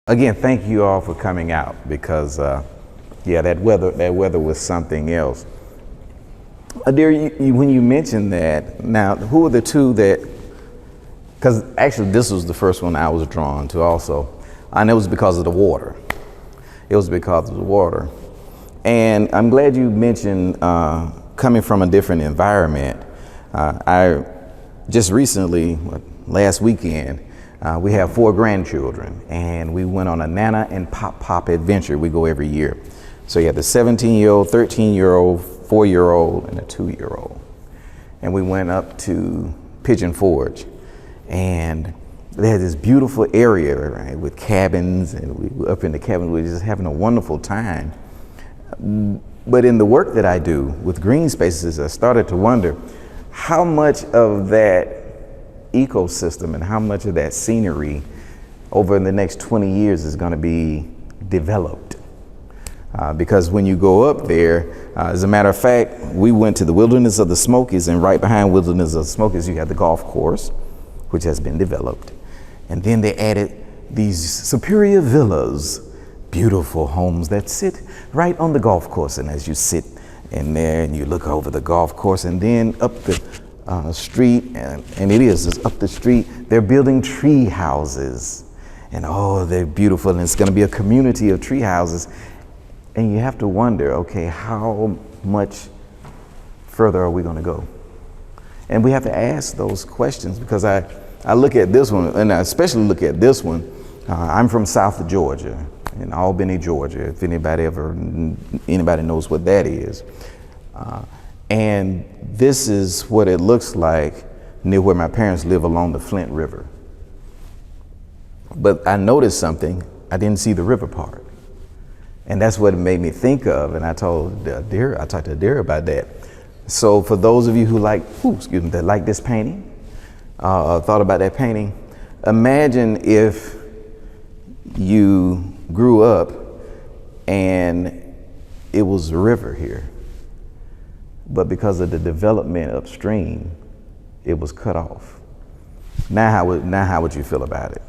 Again, thank you all for coming out because, yeah, that weather was something else. Dear, when you mentioned that, now who are the two that? Because actually, this was the first one I was drawn to also, and it was because of the water. It was because of the water, and I'm glad you mentioned coming from a different environment. I just recently, last weekend. We have 4 grandchildren, and we went on a Nana and Pop adventure. We go every year. So you have the 17-year-old, 13-year-old, 4-year-old, and a 2-year-old. And we went up to Pigeon Forge, and they had this beautiful area, right, with cabins, and we were up in the cabin. We were just having a wonderful time. But in the work that I do with Greenspaces, I started to wonder how much of that ecosystem and how much of that scenery over the next 20 years is going to be developed. Because when you go up there, as a matter of fact, we went to the Wilderness of the Smokies, and right behind Wilderness of the Smokies, you have the golf course, which has been developed. And then they added these superior villas, beautiful homes that sit right on the golf course. And as you sit in there and you look over the golf course and then up the street, and it is up the street, they're building tree houses, and oh, they're beautiful, and it's going to be a community of tree houses. And you have to wonder, okay, how much further are we going to go? And we have to ask those questions, because I look at this one, and I especially look at this one. I'm from south of Georgia, in Albany, Georgia, if anybody knows what that is. And this is what it looks like near where my parents live along the Flint River. But I noticed something. I didn't see the river part. And that's what it made me think of. And I talked to Adira about that. So for those of you who that like this painting, thought about that painting, imagine if you grew up and it was a river here. But because of the development upstream, it was cut off. Now how would you feel about it?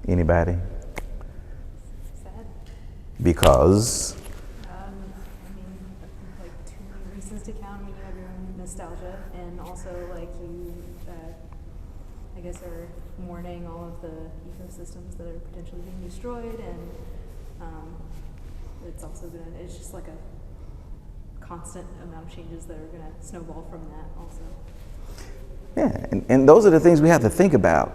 Anybody? Sad. Because? Like too many reasons to count when you have your own nostalgia, and also like you, I guess, are mourning all of the ecosystems that are potentially being destroyed, and it's just like a constant amount of changes that are going to snowball from that also. Yeah, and those are the things we have to think about.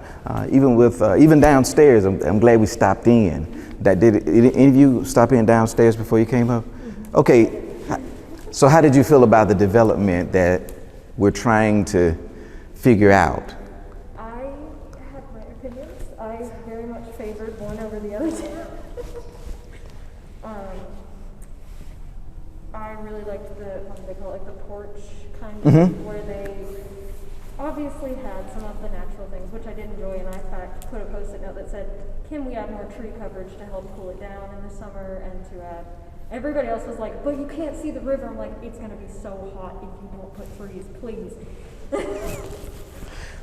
Even downstairs, I'm glad we stopped in. Did any of you stop in downstairs before you came up? Mm-hmm. Okay, so how did you feel about the development that we're trying to figure out? I have my opinions. I very much favored one over the other two. I really liked what they call it, like the porch kind of, where they obviously had some of the natural things, which I did enjoy, and I in fact put a post-it note that said, can we add more tree coverage to help cool it down in the summer, and to add, everybody else was like, but you can't see the river. I'm like, it's going to be so hot if you don't put trees, please.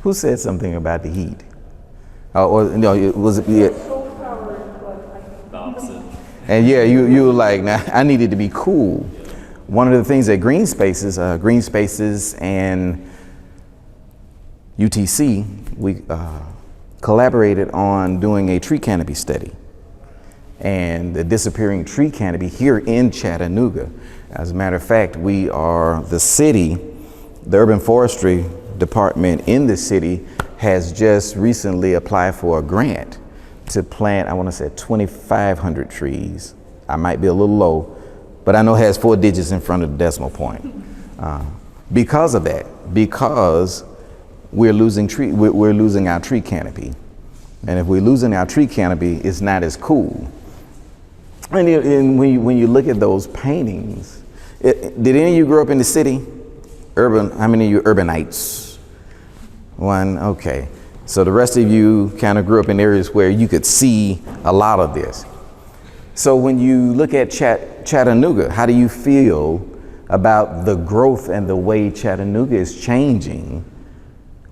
Who said something about the heat? Was it? Yeah. The opposite. And yeah, you were like, nah, I needed to be cool. One of the things at Greenspaces and UTC, we collaborated on doing a tree canopy study, and the disappearing tree canopy here in Chattanooga. As a matter of fact, we are the city, the urban forestry department in the city has just recently applied for a grant to plant, I want to say 2,500 trees. I might be a little low, but I know it has 4 digits in front of the decimal point. Because of that, because we're losing our tree canopy. And if we're losing our tree canopy, it's not as cool. And when you look at those paintings, did any of you grow up in the city? Urban, how many of you urbanites? One, okay. So the rest of you kind of grew up in areas where you could see a lot of this. So when you look at Chattanooga, how do you feel about the growth and the way Chattanooga is changing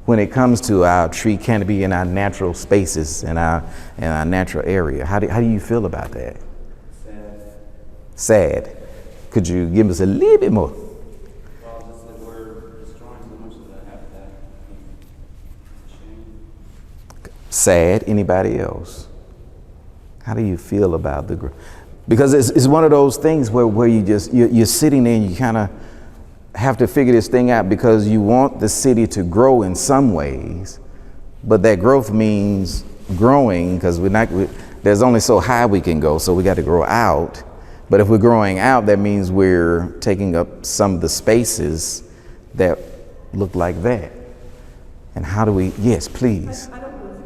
when it comes to our tree canopy and our natural spaces and our natural area? How do you feel about that? Sad. Could you give us a little bit more? Well, just that we're destroying so much of the habitat. Shame. Sad. Anybody else? How do you feel about the growth? Because it's one of those things where you're sitting there and you kind of have to figure this thing out, because you want the city to grow in some ways, but that growth means growing, because there's only so high we can go, so we got to grow out. But if we're growing out, that means we're taking up some of the spaces that look like that. And how do we, yes, please. I don't live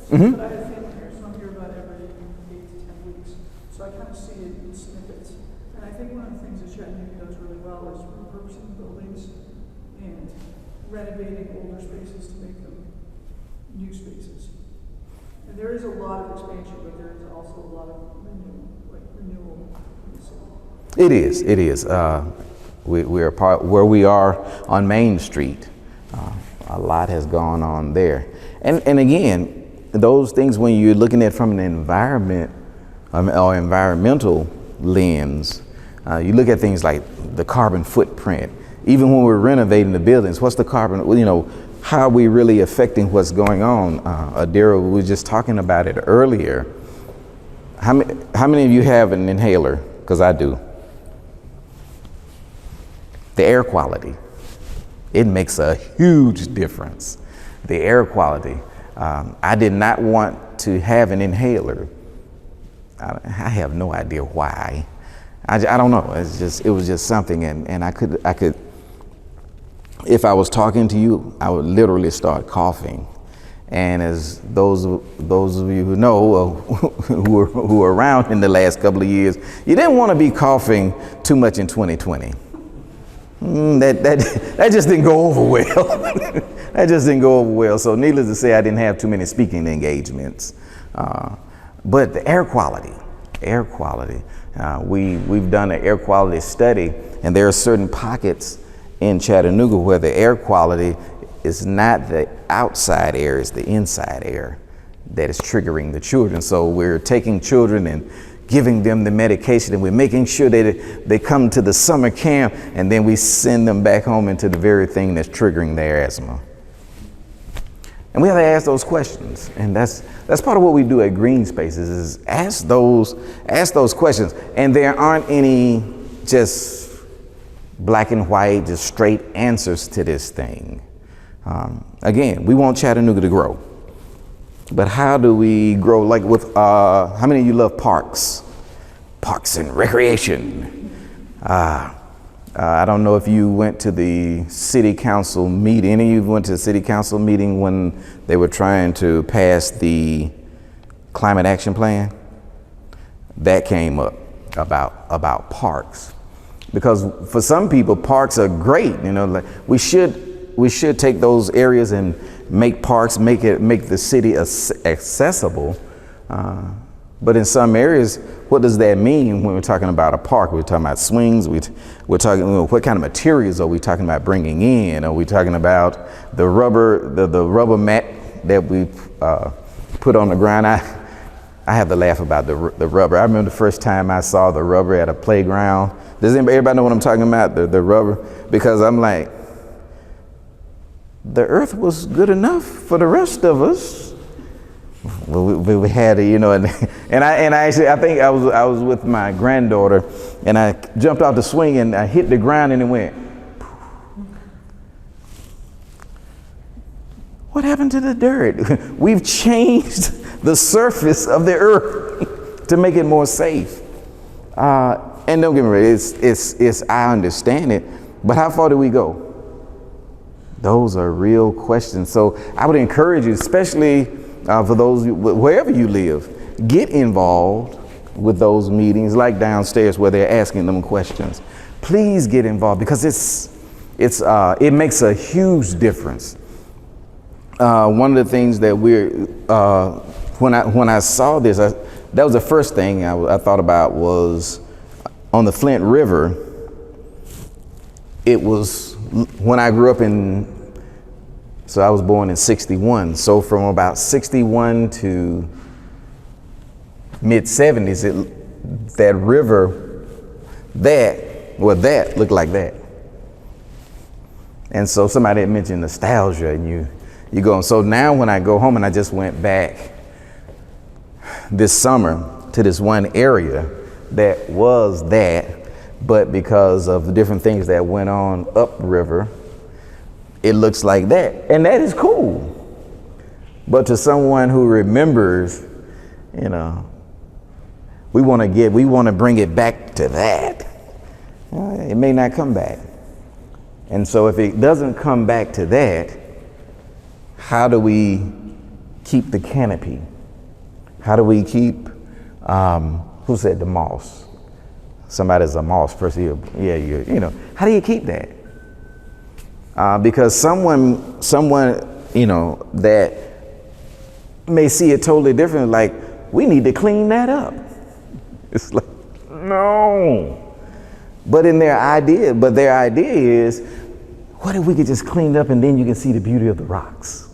here, but I have family here, so I'm here about every 8 to 10 weeks. So I kind of see it in snippets. And I think one of the things that Chattanooga does really well is repurposing buildings and renovating older spaces to make them new spaces. And there is a lot of expansion, but there is also a lot of renewal in the city. It is. We're part where we are on Main Street. A lot has gone on there. And again, those things, when you're looking at from an environment or environmental lens, you look at things like the carbon footprint. Even when we're renovating the buildings, what's the carbon, how are we really affecting what's going on? Adira, we were just talking about it earlier. How many of you have an inhaler? Because I do. The air quality. It makes a huge difference. The air quality. I did not want to have an inhaler. I have no idea why. I don't know. It was just something, and I could. If I was talking to you, I would literally start coughing. And as those of you who know, who were around in the last couple of years, you didn't want to be coughing too much in 2020. That just didn't go over well. That just didn't go over well. So needless to say, I didn't have too many speaking engagements. But the air quality. We've done an air quality study, and there are certain pockets in Chattanooga where the air quality is not the outside air, it's the inside air that is triggering the children. So we're taking children and giving them the medication, and we're making sure that they come to the summer camp, and then we send them back home into the very thing that's triggering their asthma. And we have to ask those questions, and that's part of what we do at Greenspaces, is ask those questions. And there aren't any just black and white, just straight answers to this thing. Again, we want Chattanooga to grow. But how do we grow? Like with, how many of you love parks? Parks and recreation. I don't know if you went to the city council meeting. Any of you went to the city council meeting when they were trying to pass the climate action plan? That came up about parks. Because for some people, parks are great. Like we should take those areas and make parks, make the city accessible. But in some areas, what does that mean when we're talking about a park? We're talking about swings. We're talking, what kind of materials are we talking about bringing in? Are we talking about the rubber mat that we put on the ground? I have to laugh about the rubber. I remember the first time I saw the rubber at a playground. Does everybody know what I'm talking about? The rubber? Because I'm like, the earth was good enough for the rest of us. We had to, and I think I was with my granddaughter, and I jumped off the swing and I hit the ground and it went. What happened to the dirt? We've changed the surface of the earth to make it more safe. And don't get me wrong, it's I understand it, but how far do we go? Those are real questions. So I would encourage you, especially for those, wherever you live, get involved with those meetings, like downstairs where they're asking them questions. Please get involved, because it makes a huge difference. One of the things that when I saw this, that was the first thing I thought about was on the Flint River. It was when I grew up in So I was born in 61. So from about 61 to mid 70s, that river, that looked like that. And so somebody had mentioned nostalgia, and you go. So now when I go home, and I just went back this summer to this one area that was that, but because of the different things that went on upriver, it looks like that. And that is cool. But to someone who remembers, you know, we want to bring it back to that. It may not come back. And so if it doesn't come back to that, how do we keep the canopy? How do we keep, who said the moss? Somebody's a moss person. Yeah, you know, how do you keep that? Because someone, you know, that may see it totally different, like, we need to clean that up. It's like, no. But their idea is, what if we could just clean it up and then you can see the beauty of the rocks?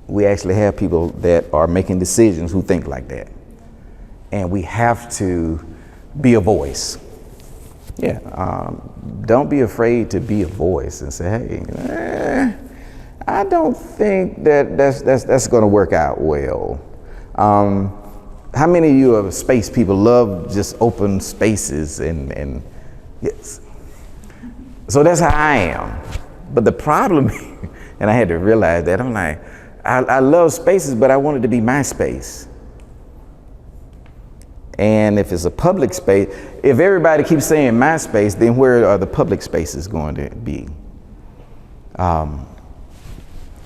We actually have people that are making decisions who think like that. And we have to be a voice. Yeah, don't be afraid to be a voice and say, hey, I don't think that's going to work out well. How many of you are space people, love just open spaces and yes. So that's how I am. But the problem, and I had to realize that, I'm like, I love spaces, but I want it to be my space. And if it's a public space, if everybody keeps saying my space, then where are the public spaces going to be?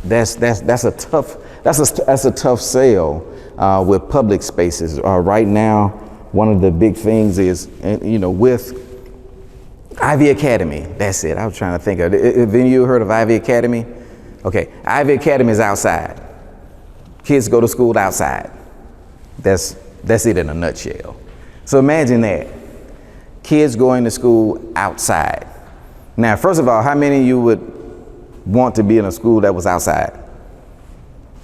That's a tough sell with public spaces. Right now, one of the big things is, you know, with Ivy Academy. That's it. I was trying to think of it. Have any of you heard of Ivy Academy? Okay, Ivy Academy is outside. Kids go to school outside. That's it in a nutshell. So imagine that. Kids going to school outside. Now, first of all, how many of you would want to be in a school that was outside?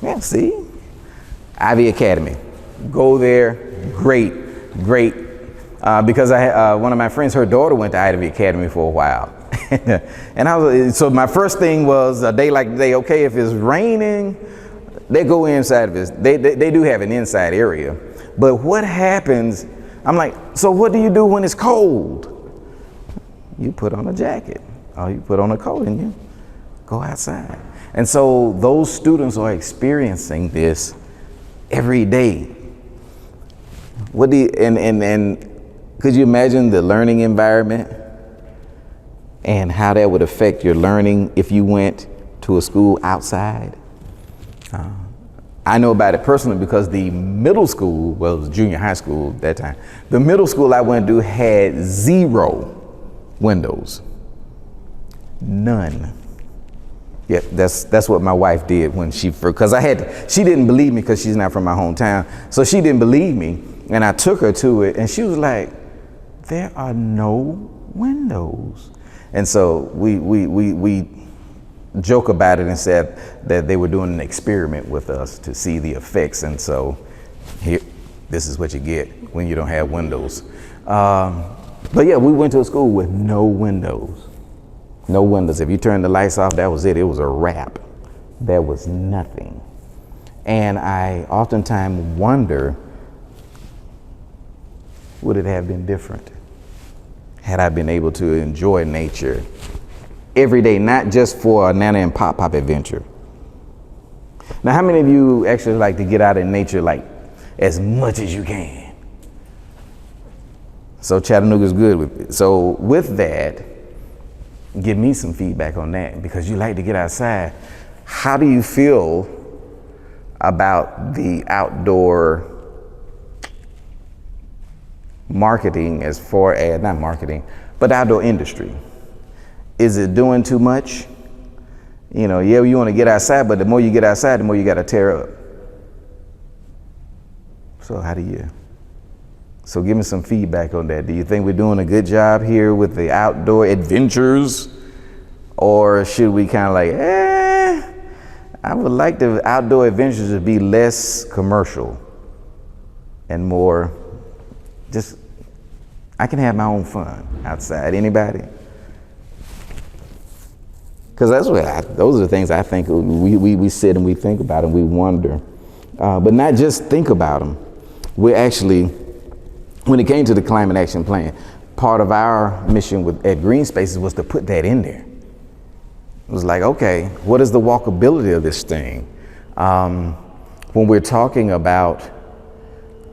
Yeah, see? Ivy Academy. Go there. Great. Because one of my friends, her daughter went to Ivy Academy for a while. And so my first thing was a day like today, okay, if it's raining, they go inside of it. They do have an inside area. But what happens, I'm like, so what do you do when it's cold? You put on a jacket, or you put on a coat and you go outside. And so those students are experiencing this every day. And could you imagine the learning environment and how that would affect your learning if you went to a school outside? I know about it personally because the middle school, well, it was junior high school at that time. The middle school I went to had 0 windows. None. Yeah, that's what my wife did when because she didn't believe me because she's not from my hometown. So she didn't believe me. And I took her to it and she was like, there are no windows. And so we joke about it and said that they were doing an experiment with us to see the effects. And so here, this is what you get when you don't have windows. But yeah, we went to a school with no windows. No windows. If you turned the lights off, that was it. It was a wrap. There was nothing. And I oftentimes wonder, would it have been different had I been able to enjoy nature every day, not just for a Nana and Pop adventure? Now, how many of you actually like to get out in nature like as much as you can? So Chattanooga is good with it. So with that, give me some feedback on that because you like to get outside. How do you feel about the outdoor marketing as far as, not marketing, but outdoor industry? Is it doing too much? You know, yeah, you want to get outside, but the more you get outside, the more you got to tear up. So so give me some feedback on that. Do you think we're doing a good job here with the outdoor adventures? Or should we kind of like, I would like the outdoor adventures to be less commercial and more just, I can have my own fun outside. Anybody? Because those are the things I think we sit and we think about and we wonder. But not just think about them. We actually, when it came to the Climate Action Plan, part of our mission at Greenspaces was to put that in there. It was like, okay, what is the walkability of this thing? When we're talking about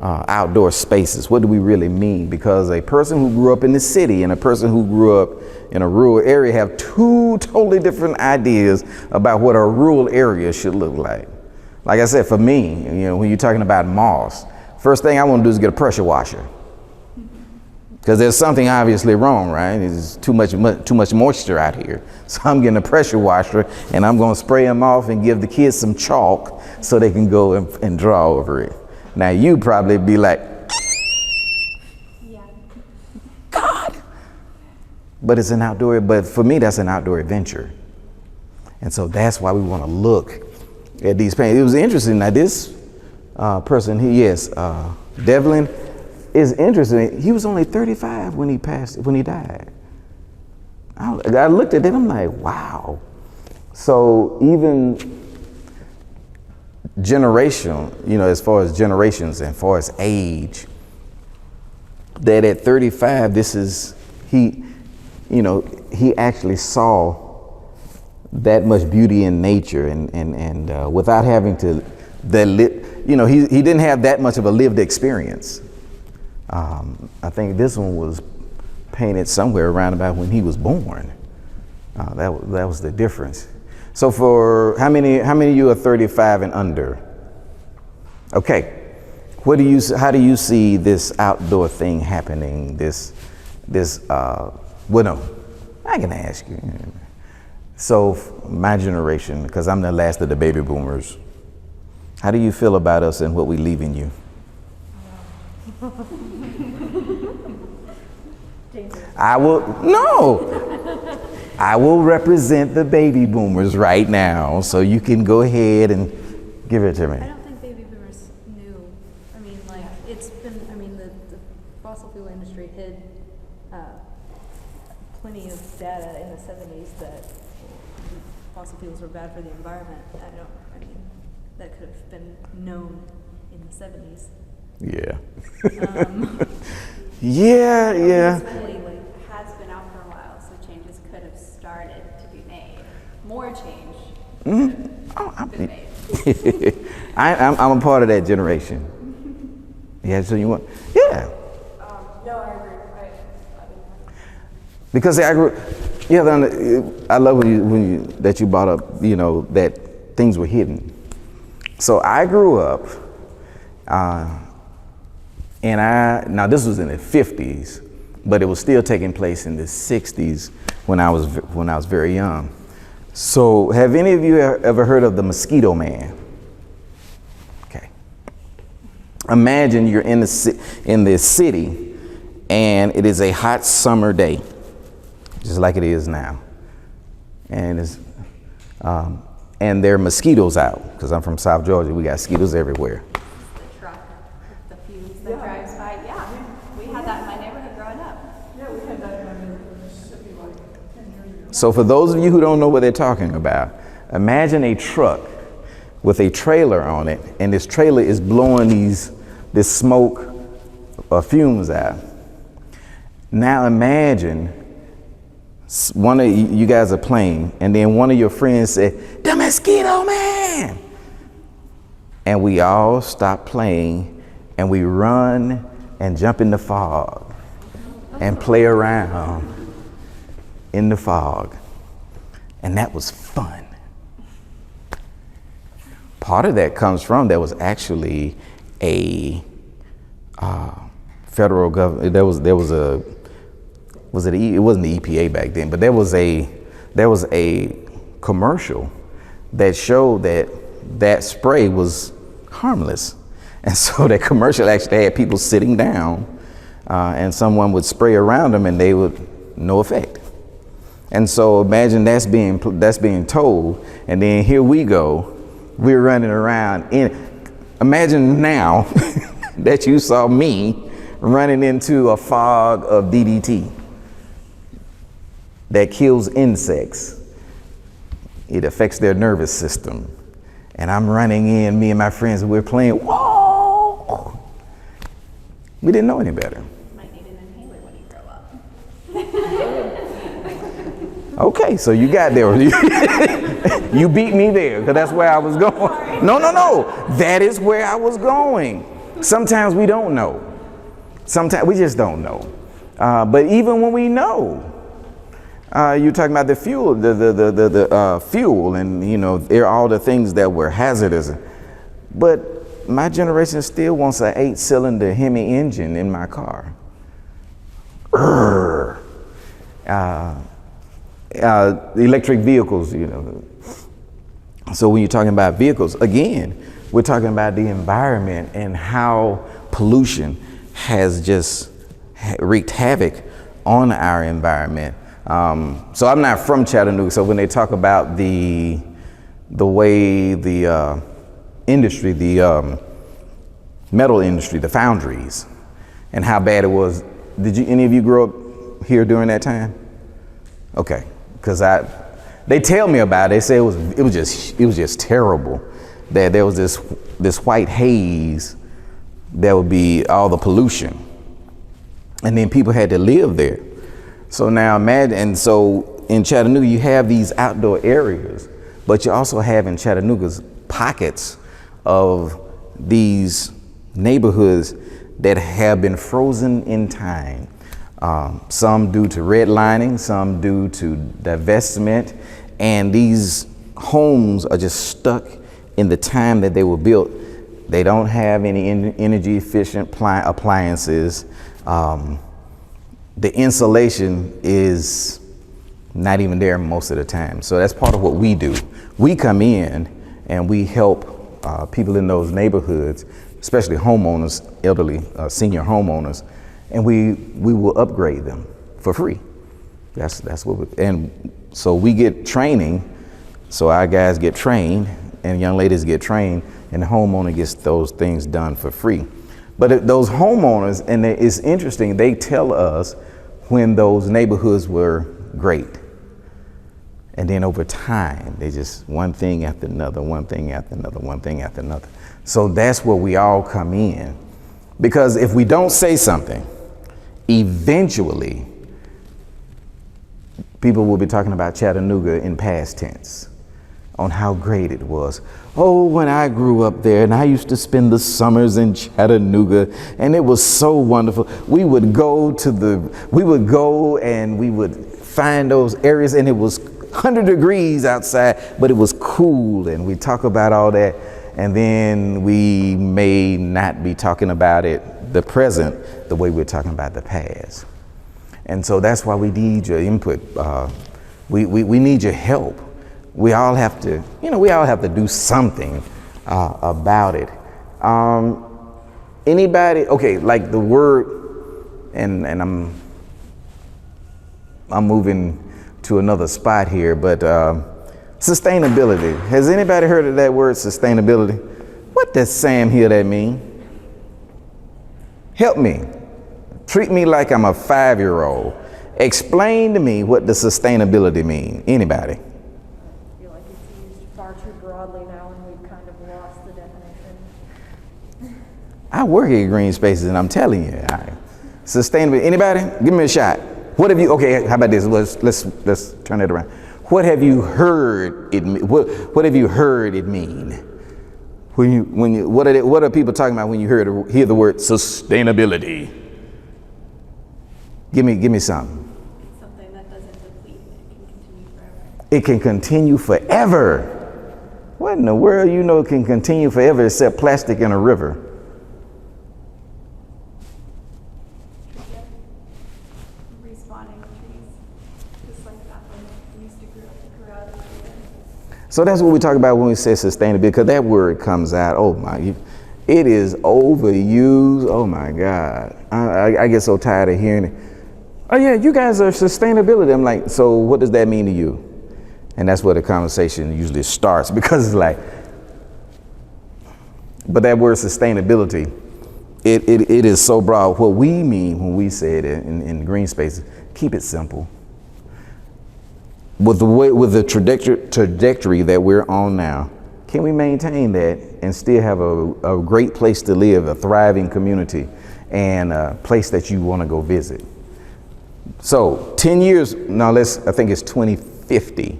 outdoor spaces, what do we really mean? Because a person who grew up in the city and a person who grew up in a rural area have two totally different ideas about what a rural area should look like. Like I said, for me, when you're talking about moss, first thing I want to do is get a pressure washer. Because there's something obviously wrong, right? There's too much moisture out here. So I'm getting a pressure washer and I'm going to spray them off and give the kids some chalk so they can go and draw over it. Now you probably be like, Yeah. God! But it's an outdoor, but for me, that's an outdoor adventure. And so that's why we want to look at these paintings. It was interesting. Now this person, Devlin, is interesting. He was only 35 when he died. I looked at it, I'm like, wow. So even generational, as far as generations and as far as age, that at 35, he actually saw that much beauty in nature and without having to, he didn't have that much of a lived experience. I think this one was painted somewhere around about when he was born. That was the difference. So for how many of you are 35 and under? Okay. How do you see this outdoor thing happening? I can ask you. So my generation, because I'm the last of the baby boomers, how do you feel about us and what we leaving you? I will represent the baby boomers right now, so you can go ahead and give it to me. I don't think baby boomers knew. I mean, like, the fossil fuel industry hid plenty of data in the 70s that fossil fuels were bad for the environment. That could have been known in the 70s. Yeah. It has been out for a while, so changes could have started to be made. More change could have been made. I'm a part of that generation. Yeah, so you want, yeah. No, I agree. Because I grew, I love that you brought up, that things were hidden. So I grew up, now this was in the 50s, but it was still taking place in the 60s when I was very young. So have any of you ever heard of the Mosquito Man? Okay. Imagine you're in the city and it is a hot summer day, just like it is now. And there are mosquitoes out, because I'm from South Georgia. We got mosquitoes everywhere. The truck with the fuse that drives by. Yeah, we had that in my neighborhood growing up. Yeah, we had that in my neighborhood in Mississippi like 10 years ago. So for those of you who don't know what they're talking about, imagine a truck with a trailer on it, and this trailer is blowing this smoke or fumes out. Now imagine one of you guys are playing, and then one of your friends said, "The Mosquito Man!" And we all stop playing, and we run and jump in the fog and play around in the fog. And that was fun. Part of that comes from there was actually a federal government. It wasn't the EPA back then, but there was a commercial that showed that spray was harmless. And so that commercial actually had people sitting down and someone would spray around them and they would, no effect. And so imagine that's being told, and then here we go, we're running around. Imagine now that you saw me running into a fog of DDT that kills insects. It affects their nervous system. And I'm running in, me and my friends, and we're playing, whoa! We didn't know any better. Might need an inhaler when you grow up. Okay, so you got there. You beat me there, because that's where I was going. No. That is where I was going. Sometimes we don't know. Sometimes we just don't know. But even when we know, you're talking about the fuel, the fuel, and there are all the things that were hazardous. But my generation still wants an 8-cylinder Hemi engine in my car. Electric vehicles, So when you're talking about vehicles, again, we're talking about the environment and how pollution has just wreaked havoc on our environment. So I'm not from Chattanooga, so when they talk about the way the industry, the metal industry, the foundries, and how bad it was, did any of you grow up here during that time? Okay, because they tell me about it. They say it was just terrible. That there was this white haze that would be all the pollution, and then people had to live there. So now imagine, and so in Chattanooga you have these outdoor areas, but you also have in Chattanooga's pockets of these neighborhoods that have been frozen in time. Some due to redlining, some due to divestment, and these homes are just stuck in the time that they were built. They don't have any energy efficient appliances. The insulation is not even there most of the time. So that's part of what we do. We come in and we help people in those neighborhoods, especially homeowners, elderly, senior homeowners, and we will upgrade them for free. That's what and so we get training. So our guys get trained and young ladies get trained, and the homeowner gets those things done for free. But those homeowners, and it's interesting, they tell us when those neighborhoods were great. And then over time, they just one thing after another, one thing after another, one thing after another. So that's where we all come in. Because if we don't say something, eventually, people will be talking about Chattanooga in past tense on how great it was. Oh, when I grew up there and I used to spend the summers in Chattanooga and it was so wonderful. We would go and we would find those areas and it was 100 degrees outside, but it was cool, and we talk about all that. And then we may not be talking about it, the present, the way we're talking about the past. And so that's why we need your input. We need your help. We all have to do something about it. Anybody, okay, like the word, and I'm moving to another spot here, but sustainability. Has anybody heard of that word, sustainability? What does Sam hear that mean? Help me. Treat me like I'm a 5-year-old. Explain to me what the sustainability mean. Anybody? I feel like it's used far too broadly now, and we've kind of lost the definition. I work at Greenspaces, and I'm telling you, sustainability. Anybody? Give me a shot. What have you? Okay, how about this? Let's turn it around. What have you heard it? What have you heard it mean? What are people talking about when you hear the word sustainability? Give me something. Something that doesn't deplete, it can continue forever. What in the world can continue forever except plastic in a river? Respawning trees, just like that one used to grow out of the air. So that's what we talk about when we say sustainability, because that word comes out, it is overused. Oh my God. I get so tired of hearing it. oh yeah, you guys are sustainability. I'm like, so what does that mean to you? And that's where the conversation usually starts, because it's like, but that word sustainability, it is so broad. What we mean when we say it in Greenspaces, keep it simple. With the trajectory that we're on now, can we maintain that and still have a great place to live, a thriving community, and a place that you want to go visit? So 10 years, now I think it's 2050.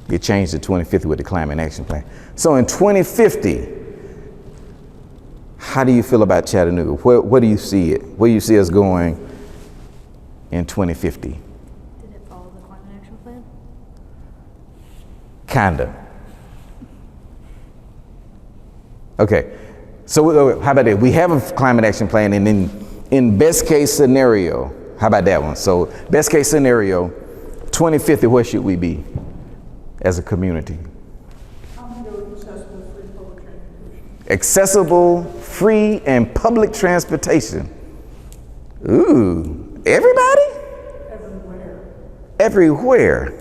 It changed to 2050 with the Climate Action Plan. So in 2050, how do you feel about Chattanooga? Where do you see it? Where do you see us going in 2050? Did it follow the climate action plan? Kinda. Okay, so how about that? We have a climate action plan, and then in best case scenario, how about that one? So best case scenario, 2050, where should we be as a community? I'm gonna go with accessible, free public transportation. Accessible, free, and public transportation. Ooh, everybody? Everywhere. Everywhere.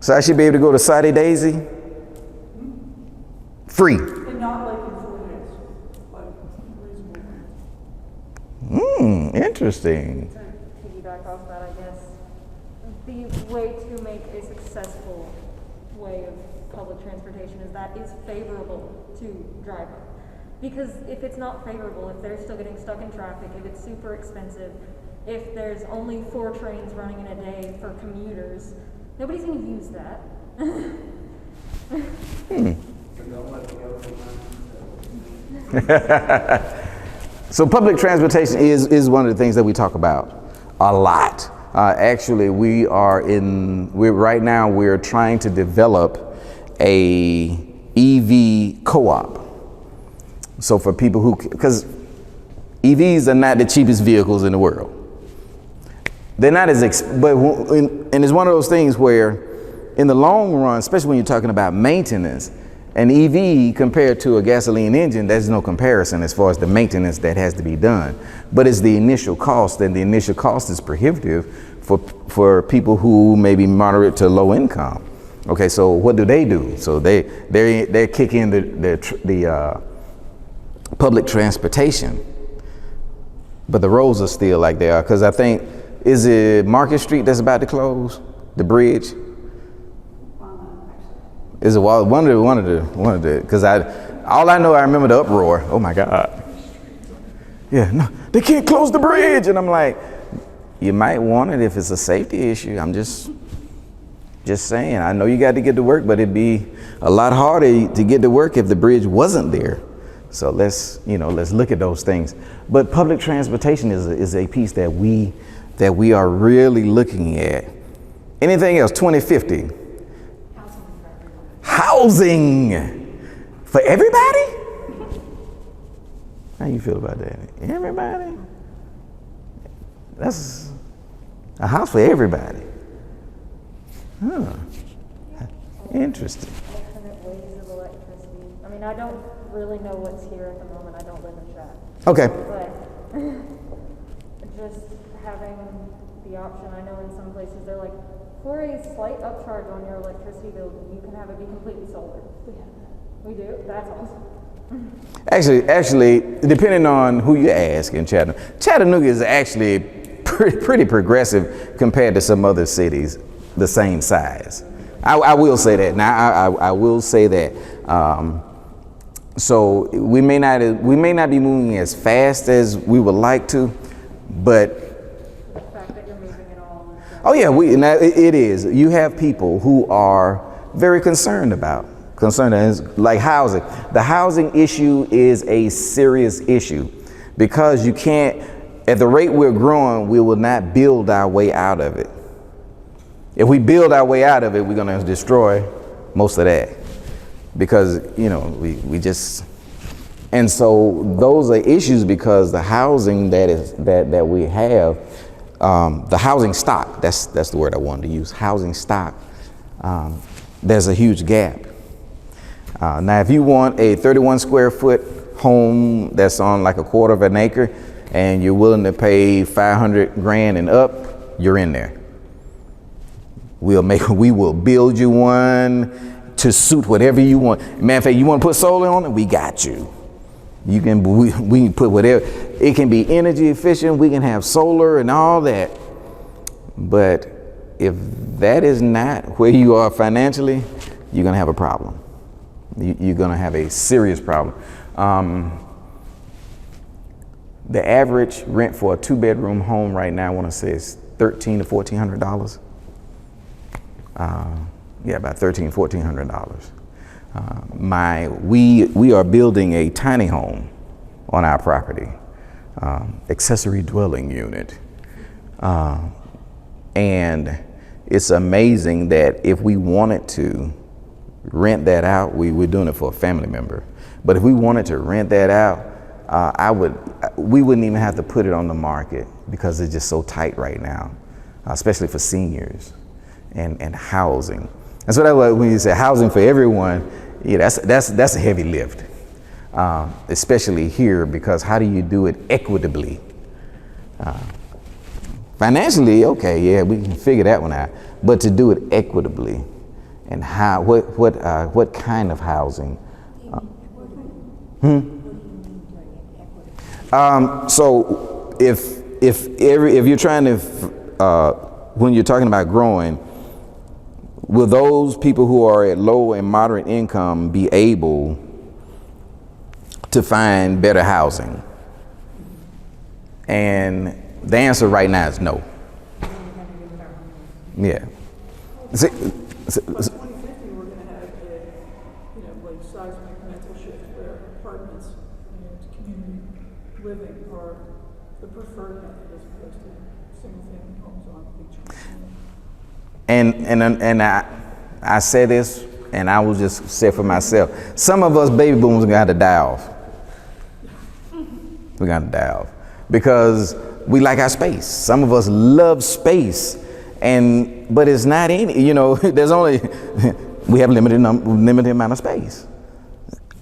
So I should be able to go to Saudi Daisy? Free. And not like in 4 days, like reasonable. Interesting. To piggyback off that, I guess, the way to make a successful way of public transportation is that is favorable to driving. Because if it's not favorable, if they're still getting stuck in traffic, if it's super expensive, if there's only 4 trains running in a day for commuters, nobody's going to use that. So public transportation is one of the things that we talk about a lot. Actually, right now we're trying to develop a EV co-op. So for people because EVs are not the cheapest vehicles in the world. They're not and it's one of those things where in the long run, especially when you're talking about maintenance, an EV compared to a gasoline engine, there's no comparison as far as the maintenance that has to be done. But it's the initial cost, and the initial cost is prohibitive for people who may be moderate to low income. Okay, so what do? So they kick in the public transportation, but the roads are still like they are. Because I think, is it Market Street that's about to close? The bridge? Is it one of the? Because all I know, I remember the uproar. Oh my God! Yeah, no, they can't close the bridge, and I'm like, you might want it if it's a safety issue. I'm just saying. I know you got to get to work, but it'd be a lot harder to get to work if the bridge wasn't there. So let's look at those things. But public transportation is a piece that we are really looking at. Anything else? 2050. Housing for everybody? How you feel about that? Everybody? That's a house for everybody. Huh. Interesting. Alternate ways of electricity. I mean, I don't really know what's here at the moment. I don't live in Chat. Okay. But just having the option, I know in some places they're like, for a slight upcharge on your electricity bill, you can have it be completely solar. We have that. We do? That's awesome. Actually, depending on who you ask in Chattanooga is actually pretty progressive compared to some other cities the same size. I will say that. Now, I will say that. So we may not be moving as fast as we would like to, but The fact that you're moving it all. oh yeah, it is. You have people who are very concerned like housing. The housing issue is a serious issue because you can't, at the rate we're growing, we will not build our way out of it. If we build our way out of it, we're going to destroy most of that because, we just, and so those are issues because the housing that we have, the housing stock, that's the word I wanted to use, housing stock, there's a huge gap. Now, if you want a 31 square foot home that's on like a quarter of an acre and you're willing to pay 500 grand and up, you're in there. We will build you one to suit whatever you want. Matter of fact, you want to put solar on it? We got you. We can put whatever. It can be energy efficient. We can have solar and all that. But if that is not where you are financially, you're going to have a problem. You're going to have a serious problem. The average rent for a 2-bedroom home right now, I want to say, is $1,300 to $1,400. About $1,300, $1,400. We are building a tiny home on our property, accessory dwelling unit, and it's amazing that if we wanted to rent that out, we're doing it for a family member. But if we wanted to rent that out, we wouldn't even have to put it on the market because it's just so tight right now, especially for seniors and housing. And so that when you say housing for everyone, that's a heavy lift, especially here, because how do you do it equitably? Financially, okay, yeah, we can figure that one out, but to do it equitably, and how, what kind of housing? So if you're trying to, when you're talking about growing, will those people who are at low and moderate income be able to find better housing? And the answer right now is no. Yeah. By 2050, we're going to have like seismic mental shift where apartments and community living are the preferred method as opposed to single-family homes on beach. And I say this, and I will just say for myself, some of us baby boomers are going to have to die off. We're going to die off because we like our space. Some of us love space, but it's not any, there's only, we have limited amount of space.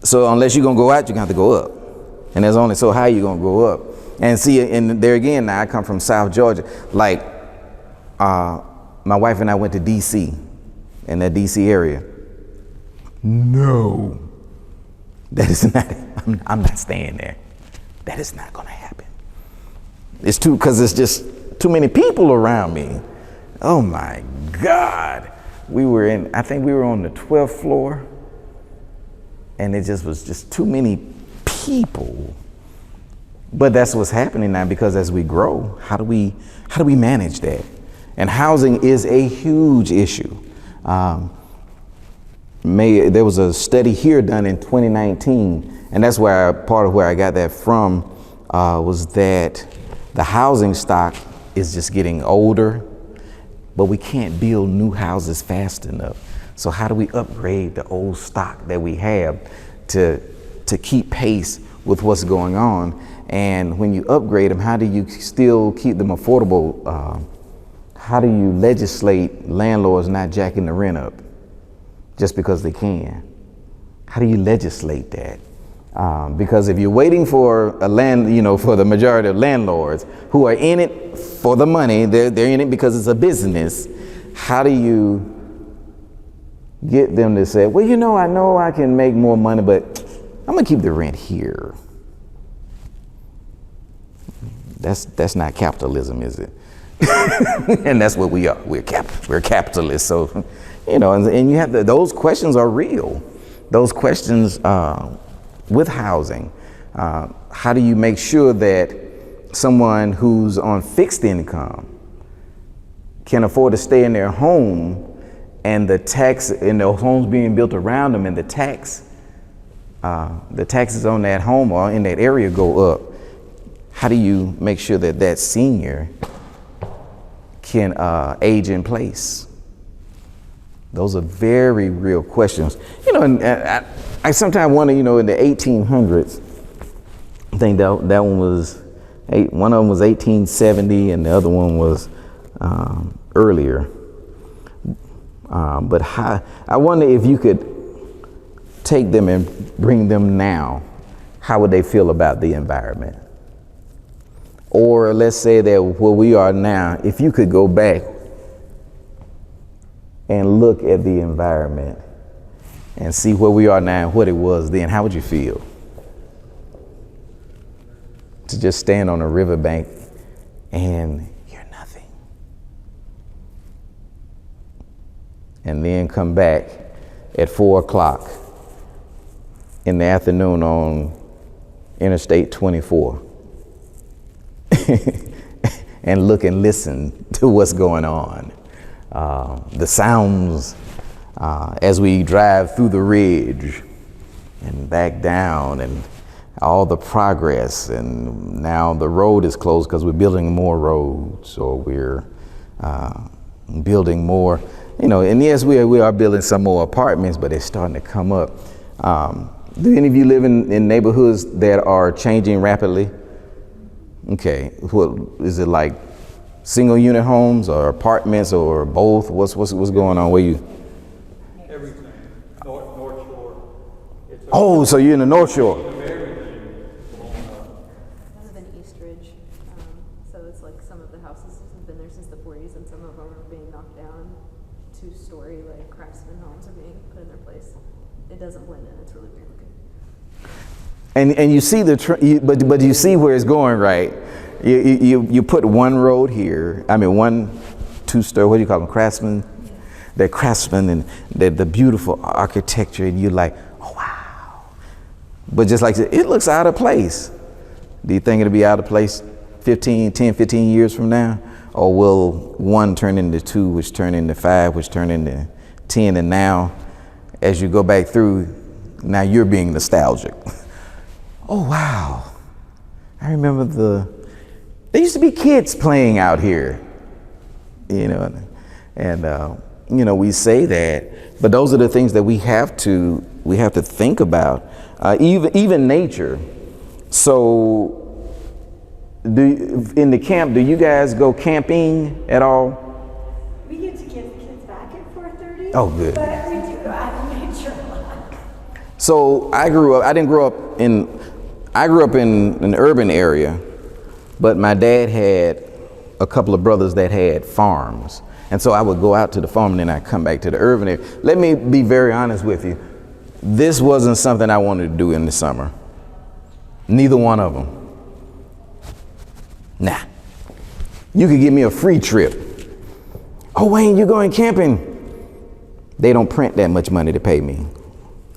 So unless you're going to go out, you're going to have to go up. And there's only so high you're going to go up. And see, and there again, now I come from South Georgia. Like, my wife and I went to D.C., in that D.C. area. No, that is not, I'm not staying there. That is not going to happen. Because it's just too many people around me. Oh my God. I think we were on the 12th floor, and it just was just too many people. But that's what's happening now, because as we grow, how do we manage that? And housing is a huge issue. There was a study here done in 2019, and that's part of where I got that from, was that the housing stock is just getting older, but we can't build new houses fast enough. So how do we upgrade the old stock that we have to keep pace with what's going on? And when you upgrade them, how do you still keep them affordable? How do you legislate landlords not jacking the rent up just because they can? How do you legislate that? Because if you're waiting for for the majority of landlords who are in it for the money, they're in it because it's a business. How do you get them to say, well, I know I can make more money, but I'm gonna keep the rent here? That's not capitalism, is it? And that's what we are. We're capitalists. So, and you have those questions are real. Those questions with housing. How do you make sure that someone who's on fixed income can afford to stay in their home, and the tax and the homes being built around them, and the taxes on that home or in that area go up? How do you make sure that senior can age in place? Those are very real questions. And I sometimes wonder, in the 1800s, I think that one was, one of them was 1870 and the other one was earlier. But I wonder if you could take them and bring them now. how would they feel about the environment? Or let's say that where we are now, if you could go back and look at the environment and see where we are now and what it was then, how would you feel? To just stand on a riverbank and hear nothing. And then come back at 4 o'clock in the afternoon on Interstate 24 and look and listen to what's going on. The sounds as we drive through the ridge and back down, and all the progress, and now the road is closed because we're building more roads, or we're building more, and yes, we are building some more apartments, but it's starting to come up. Do any of you live in neighborhoods that are changing rapidly? Okay, what is it, like single unit homes or apartments or both? What's going on? Where you? Everything. North Shore. Oh, so you're in the North Shore. Everything. I live in East Ridge, so it's like some of the houses have been there since the 40s, and some of them are being knocked down. 2-story, like craftsman homes are being put in their place. It doesn't blend in. It's really weird looking. And you see but you see where it's going, right? You put one road here. I mean, 1 2-story. What do you call them? Craftsman. They're craftsmen, and the beautiful architecture, and you're like, oh wow. But just like it looks out of place. Do you think it'll be out of place 10, 15 years from now? Or will 1 turn into 2, which turn into 5, which turn into 10, and now as you go back through, now you're being nostalgic. Oh wow, I remember there used to be kids playing out here, and we say that, but those are the things that we have to think about, even nature. So in the camp, do you guys go camping at all? We get to give kids back at 4:30. Oh, good. But we do go out in nature a lot. So I grew up in an urban area, but my dad had a couple of brothers that had farms. And so I would go out to the farm and then I'd come back to the urban area. Let me be very honest with you. This wasn't something I wanted to do in the summer. Neither one of them. Nah. You could give me a free trip. Oh, Wayne, you're going camping. They don't print that much money to pay me.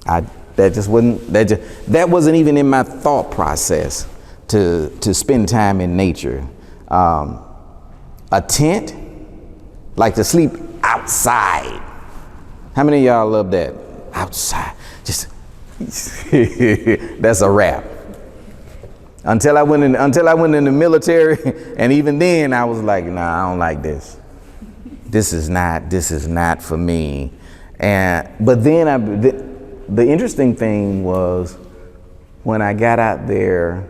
That wasn't even in my thought process to spend time in nature. A tent, like to sleep outside. How many of y'all love that? Outside, just that's a wrap. Until I went in the military, and even then I was like, nah, I don't like this. This is not for me. But then the interesting thing was when I got out there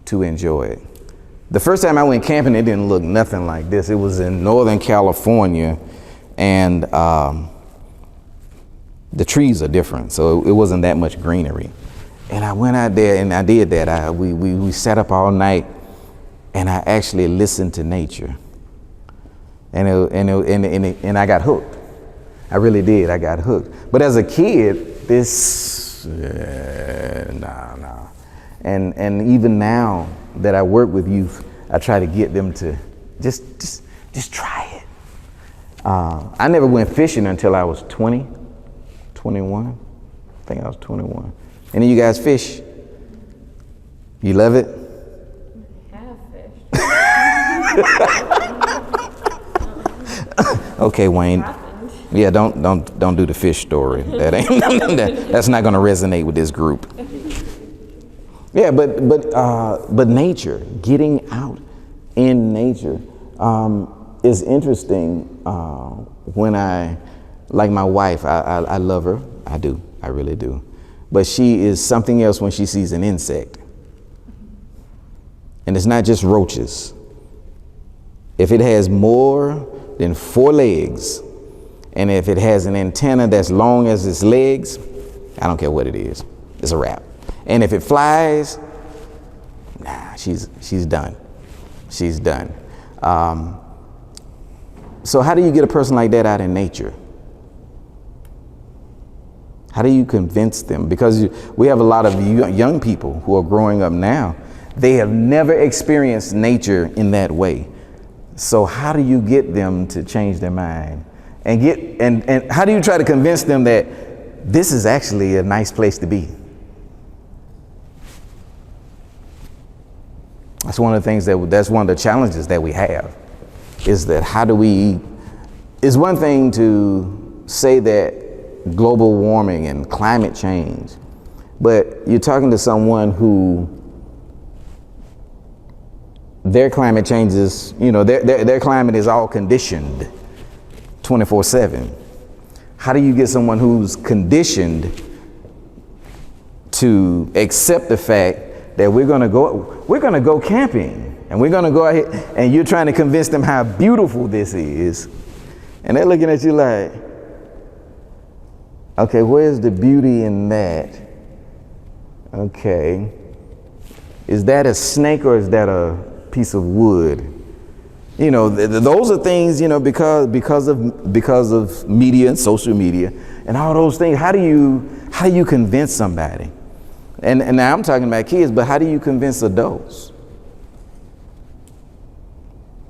to enjoy it. The first time I went camping, it didn't look nothing like this. It was in Northern California, and the trees are different, so it wasn't that much greenery. And I went out there and I did that. We sat up all night, and I actually listened to nature. And I got hooked. I really did. I got hooked. But as a kid, nah. And even now that I work with youth, I try to get them to just try it. I never went fishing until I was 20, 21. I think I was 21. Any of you guys fish? You love it? Have fish. Okay, Wayne. Yeah, don't do the fish story. That's not going to resonate with this group. Yeah, but nature, getting out in nature, is interesting. When I, like my wife, I love her. I do. I really do. But she is something else when she sees an insect. And it's not just roaches. If it has more than 4 legs, and if it has an antenna that's long as its legs, I don't care what it is. It's a wrap. And if it flies, she's done. She's done. So how do you get a person like that out in nature? How do you convince them? Because we have a lot of young people who are growing up now. They have never experienced nature in that way. So how do you get them to change their mind? And how do you try to convince them that this is actually a nice place to be? That's one of the things that's one of the challenges that we have, is that it's one thing to say that global warming and climate change, but you're talking to someone who their climate changes, their climate is all conditioned 24/7. How do you get someone who's conditioned to accept the fact that we're gonna go camping and we're gonna go out here, and you're trying to convince them how beautiful this is, and they're looking at you like, okay, where's the beauty in that? Okay, is that a snake or is that a piece of wood? Those are things, because of media and social media and all those things. How do you convince somebody? And now I'm talking about kids, but how do you convince adults?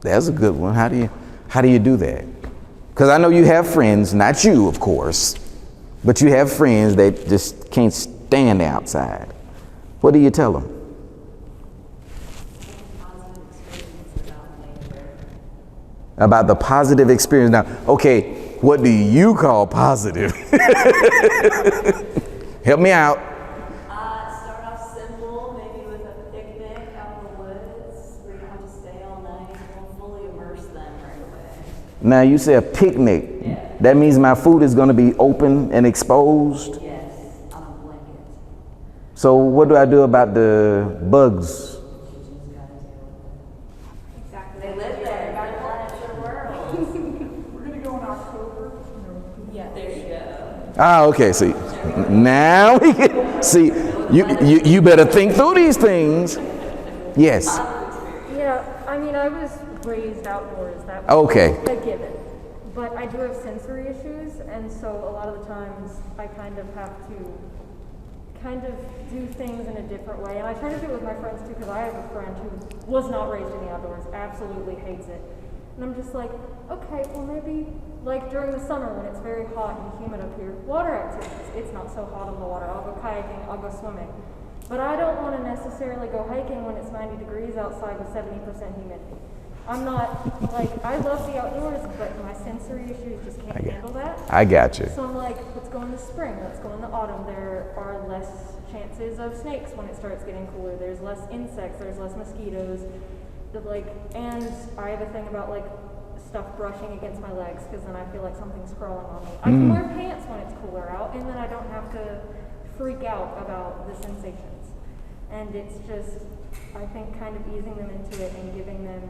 That's a good one. How do you do that? Because I know you have friends, not you, of course, but you have friends that just can't stand outside. What do you tell them? About the positive experience. Now, okay, what do you call positive? Help me out. Start off simple, maybe with a picnic out in the woods where you don't have to stay all night. We'll fully immerse them right away. Now you say a picnic. Yeah. That means my food is going to be open and exposed. Yes, on a blanket. So what do I do about the bugs? Exactly. They live there. Gotta let it world. We're gonna go in October. Yeah, there you go. Ah, okay. See, now we can see. You better think through these things. Yes. Yeah, I mean, I was raised outdoors. That was Okay. a given. But I do have sensory issues, and so a lot of the times I kind of have to do things in a different way. And I try to do it with my friends too, because I have a friend who was not raised in the outdoors, absolutely hates it. And I'm just like, okay, well maybe like during the summer when it's very hot and humid up here, water activities. It's not so hot in the water. I'll go kayaking, I'll go swimming. But I don't want to necessarily go hiking when it's 90 degrees outside with 70% humidity. I'm not, I love the outdoors, but my sensory issues just can't handle that. I got you. So I'm like, let's go in the spring, let's go in the autumn. There are less chances of snakes when it starts getting cooler. There's less insects, there's less mosquitoes. And I have a thing about stuff brushing against my legs, because then I feel like something's crawling on me. I can wear pants when it's cooler out, and then I don't have to freak out about the sensations. And it's just, I think, kind of easing them into it and giving them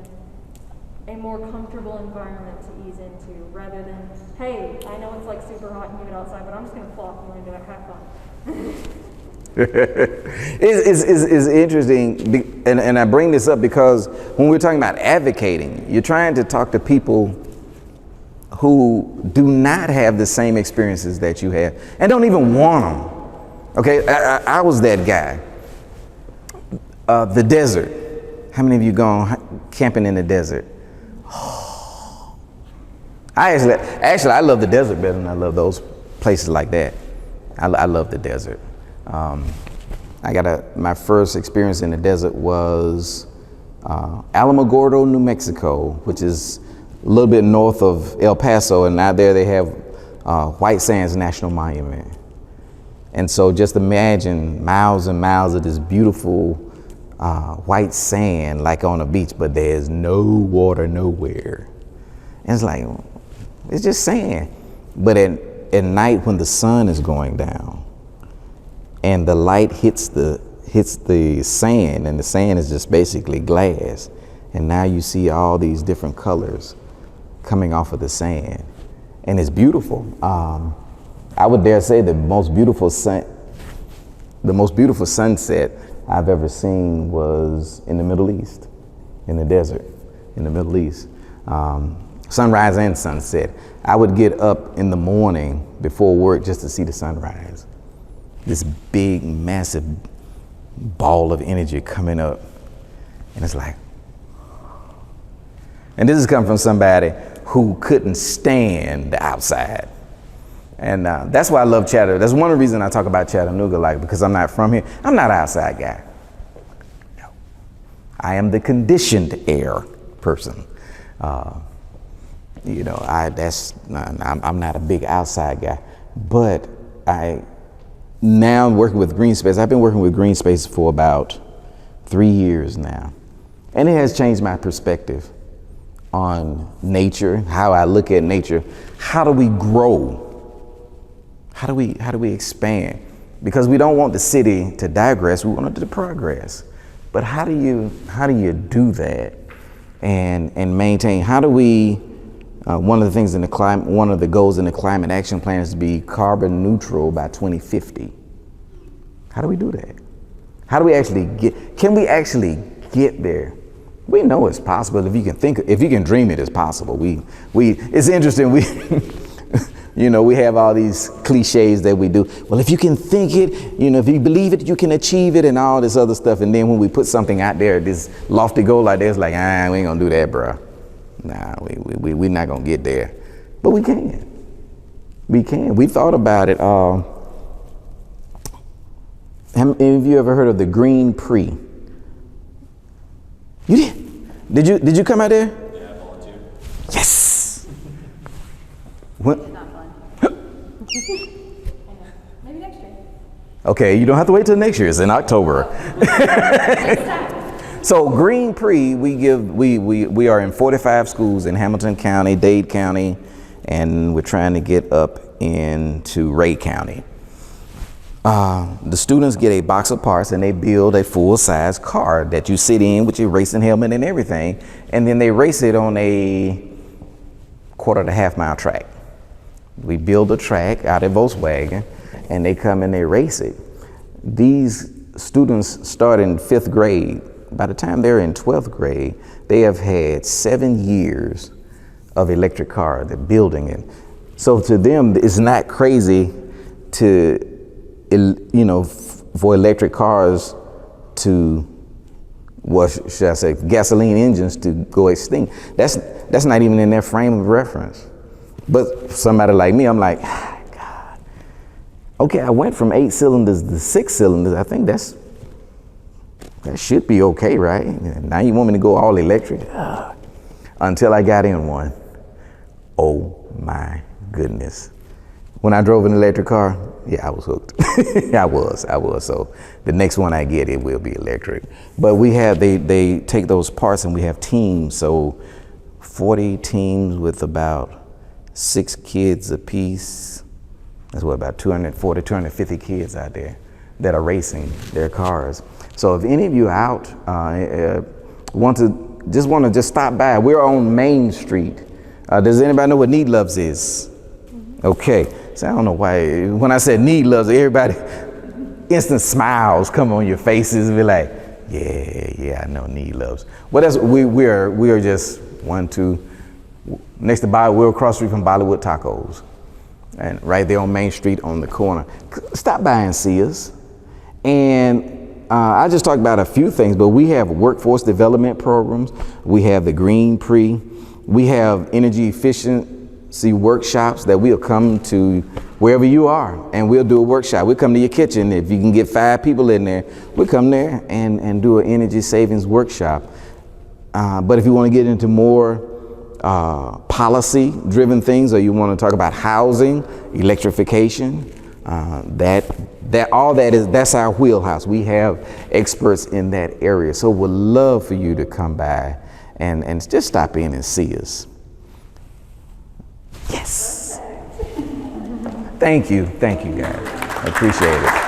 a more comfortable environment to ease into, rather than, hey, I know it's super hot and humid outside, but I'm just going to flop and into it, have fun. It's interesting, and I bring this up because when we're talking about advocating, you're trying to talk to people who do not have the same experiences that you have and don't even want them. Okay, I was that guy. The desert. How many of you gone camping in the desert? I love the desert better than I love those places like that. I love the desert. My first experience in the desert was Alamogordo, New Mexico, which is a little bit north of El Paso, and out there they have White Sands National Monument. And so just imagine miles and miles of this beautiful white sand like on a beach, but there's no water nowhere. And it's just sand. But at night when the sun is going down and the light hits the sand, and the sand is just basically glass, and now you see all these different colors coming off of the sand, and it's beautiful. I would dare say the most beautiful the most beautiful sunset I've ever seen was in the Middle East, in the desert, in the Middle East. Sunrise and sunset. I would get up in the morning before work just to see the sunrise. This big, massive ball of energy coming up. And it's like, and this is coming from somebody who couldn't stand the outside. And that's why I love Chattanooga. That's one of the reasons I talk about Chattanooga, like, because I'm not from here. I'm not an outside guy. No. I am the conditioned air person. You know, I'm not a big outside guy, but now I'm working with Greenspaces. I've been working with Greenspaces for about 3 years now. And it has changed my perspective on nature, how I look at nature. How do we grow? How do we expand? Because we don't want the city to digress, we want it to progress. But how do you do that and maintain? How do we, one of the things in the climate, one of the goals in the climate action plan is to be carbon neutral by 2050. How do we do that? How do we actually can we actually get there? We know it's possible. If you can dream it, it's possible. It's interesting. You know, we have all these cliches that we do. Well, if you can think it, you know, if you believe it, you can achieve it and all this other stuff. And then when we put something out there, this lofty goal like this, like, we ain't gonna do that, bro. Nah, we're not gonna get there. But we can. We can. We thought about it. Have you ever heard of the Green Pre? You did? Did you come out there? Yeah, I volunteered. Yes. What? Not fun. Maybe next year. Okay, you don't have to wait till next year. It's in October. So Green Pre, we are in 45 schools in Hamilton County, Dade County, and we're trying to get up into Ray County. The students get a box of parts and they build a full-size car that you sit in with your racing helmet and everything, and then they race it on a 1/4 to half-mile track. We build a track out of Volkswagen and they come and they race it. These students start in 5th grade. By the time they're in 12th grade, they have had 7 years of electric car. They're building it. So to them, it's not crazy to, you know, for electric cars to, what should I say, gasoline engines to go extinct. That's not even in their frame of reference. But somebody like me, I'm like, God, okay, I went from 8 cylinders to 6 cylinders. I think that should be okay, right? Now you want me to go all electric? Until I got in one. Oh my goodness. When I drove an electric car, yeah, I was hooked. I was. So the next one I get, it will be electric. But they take those parts and we have teams. So 40 teams with about 6 kids apiece. That's what, about 240, 250 kids out there that are racing their cars. So if any of you out want to just stop by, we're on Main Street. Does anybody know what Need Loves is? Okay, so I don't know why, when I said Need Loves, everybody, instant smiles come on your faces and be like, yeah, I know Need Loves. Well, we are just 1, 2, next to we're across the street from Bollywood Tacos. And right there on Main Street on the corner. Stop by and see us. And I just talked about a few things, but we have workforce development programs. We have the Green Pre. We have energy efficiency workshops that we'll come to wherever you are, and we'll do a workshop. We'll come to your kitchen. If you can get 5 people in there, we'll come there and do an energy savings workshop. But if you want to get into more policy driven things, or you want to talk about housing, electrification, that's our wheelhouse. We have experts in that area. So we'd love for you to come by and just stop in and see us. Yes. Thank you guys. I appreciate it.